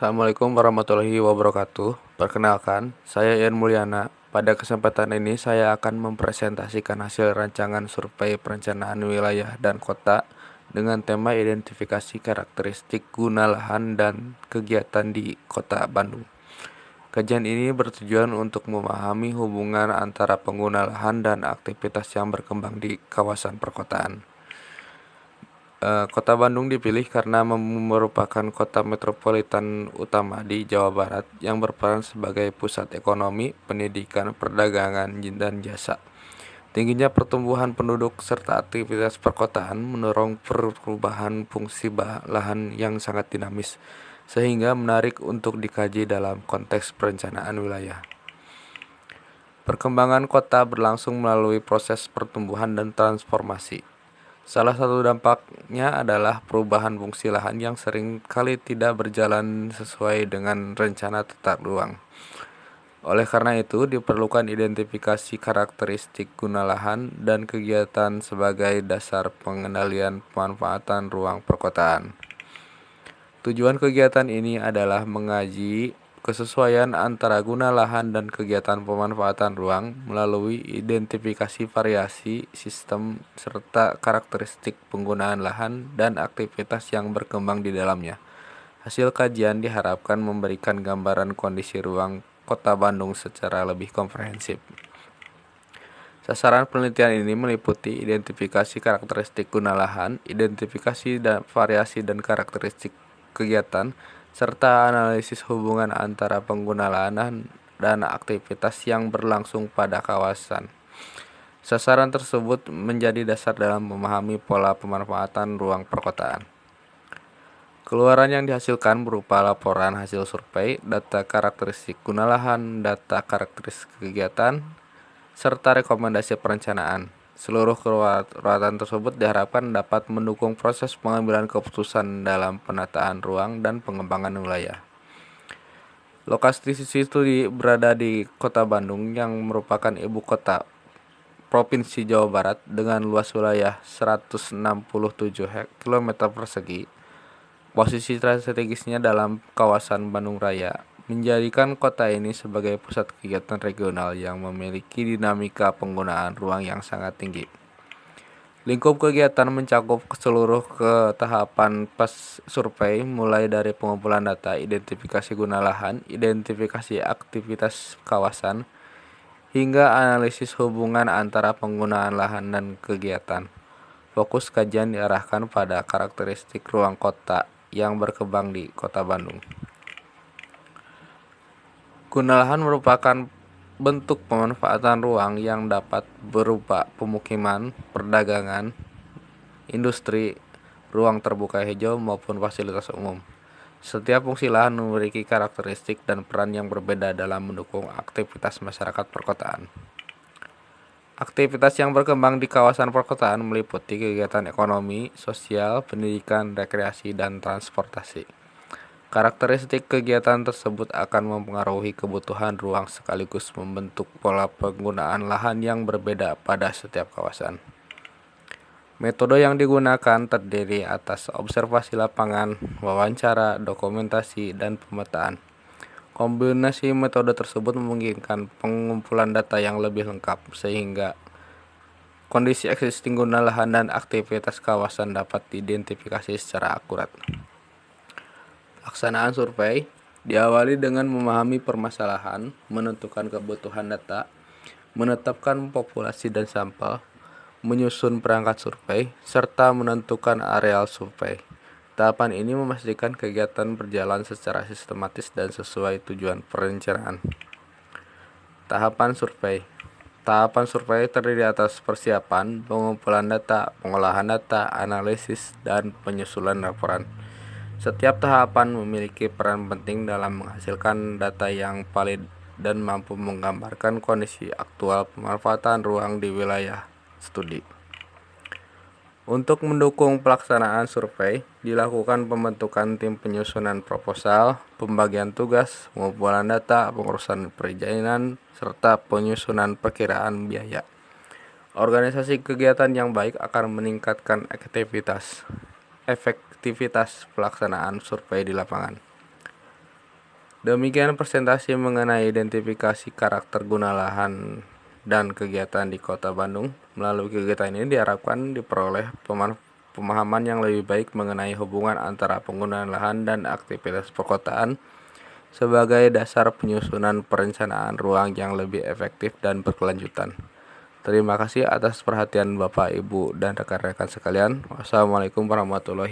Assalamualaikum warahmatullahi wabarakatuh. Perkenalkan, saya Ian Mulyana. Pada kesempatan ini saya akan mempresentasikan hasil rancangan survei perencanaan wilayah dan kota dengan tema identifikasi karakteristik guna lahan dan kegiatan di Kota Bandung. Kajian ini bertujuan untuk memahami hubungan antara pengguna lahan dan aktivitas yang berkembang di kawasan perkotaan. Kota Bandung dipilih karena merupakan kota metropolitan utama di Jawa Barat yang berperan sebagai pusat ekonomi, pendidikan, perdagangan, dan jasa. Tingginya pertumbuhan penduduk serta aktivitas perkotaan mendorong perubahan fungsi lahan yang sangat dinamis, sehingga menarik untuk dikaji dalam konteks perencanaan wilayah. Perkembangan kota berlangsung melalui proses pertumbuhan dan transformasi. Salah satu dampaknya adalah perubahan fungsi lahan yang sering kali tidak berjalan sesuai dengan rencana tata ruang. Oleh karena itu, diperlukan identifikasi karakteristik guna lahan dan kegiatan sebagai dasar pengendalian pemanfaatan ruang perkotaan. Tujuan kegiatan ini adalah mengaji kesesuaian antara guna lahan dan kegiatan pemanfaatan ruang melalui identifikasi variasi sistem serta karakteristik penggunaan lahan dan aktivitas yang berkembang di dalamnya. Hasil kajian diharapkan memberikan gambaran kondisi ruang Kota Bandung secara lebih komprehensif. Sasaran penelitian ini meliputi identifikasi karakteristik guna lahan, identifikasi variasi dan karakteristik kegiatan, serta analisis hubungan antara pengguna lahan dan aktivitas yang berlangsung pada kawasan. Sasaran tersebut menjadi dasar dalam memahami pola pemanfaatan ruang perkotaan. Keluaran yang dihasilkan berupa laporan hasil survei, data karakteristik guna lahan, data karakteristik kegiatan, serta rekomendasi perencanaan. Seluruh keluaran tersebut diharapkan dapat mendukung proses pengambilan keputusan dalam penataan ruang dan pengembangan wilayah. Lokasi studi berada di Kota Bandung yang merupakan ibu kota Provinsi Jawa Barat dengan luas wilayah 167 km persegi. Posisi strategisnya dalam kawasan Bandung Raya menjadikan kota ini sebagai pusat kegiatan regional yang memiliki dinamika penggunaan ruang yang sangat tinggi. Lingkup kegiatan mencakup seluruh tahapan pas survei, mulai dari pengumpulan data, identifikasi guna lahan, identifikasi aktivitas kawasan, hingga analisis hubungan antara penggunaan lahan dan kegiatan. Fokus kajian diarahkan pada karakteristik ruang kota yang berkembang di Kota Bandung. Guna lahan merupakan bentuk pemanfaatan ruang yang dapat berupa pemukiman, perdagangan, industri, ruang terbuka hijau, maupun fasilitas umum. Setiap fungsi lahan memiliki karakteristik dan peran yang berbeda dalam mendukung aktivitas masyarakat perkotaan. Aktivitas yang berkembang di kawasan perkotaan meliputi kegiatan ekonomi, sosial, pendidikan, rekreasi, dan transportasi. Karakteristik kegiatan tersebut akan mempengaruhi kebutuhan ruang sekaligus membentuk pola penggunaan lahan yang berbeda pada setiap kawasan. Metode yang digunakan terdiri atas observasi lapangan, wawancara, dokumentasi, dan pemetaan. Kombinasi metode tersebut memungkinkan pengumpulan data yang lebih lengkap sehingga kondisi existing guna lahan dan aktivitas kawasan dapat diidentifikasi secara akurat. Pelaksanaan survei diawali dengan memahami permasalahan, menentukan kebutuhan data, menetapkan populasi dan sampel, menyusun perangkat survei, serta menentukan areal survei. Tahapan ini memastikan kegiatan berjalan secara sistematis dan sesuai tujuan perencanaan. Tahapan survei. Tahapan survei terdiri atas persiapan, pengumpulan data, pengolahan data, analisis, dan penyusunan laporan. Setiap tahapan memiliki peran penting dalam menghasilkan data yang valid dan mampu menggambarkan kondisi aktual pemanfaatan ruang di wilayah studi. Untuk mendukung pelaksanaan survei, dilakukan pembentukan tim penyusunan proposal, pembagian tugas, pengumpulan data, pengurusan perizinan, serta penyusunan perkiraan biaya. Organisasi kegiatan yang baik akan meningkatkan efektivitas pelaksanaan survei di lapangan. Demikian presentasi mengenai identifikasi karakter guna lahan dan kegiatan di Kota Bandung. Melalui kegiatan ini diharapkan diperoleh pemahaman yang lebih baik mengenai hubungan antara penggunaan lahan dan aktivitas perkotaan sebagai dasar penyusunan perencanaan ruang yang lebih efektif dan berkelanjutan. Terima kasih atas perhatian Bapak, Ibu, dan rekan-rekan sekalian. Wassalamualaikum warahmatullahi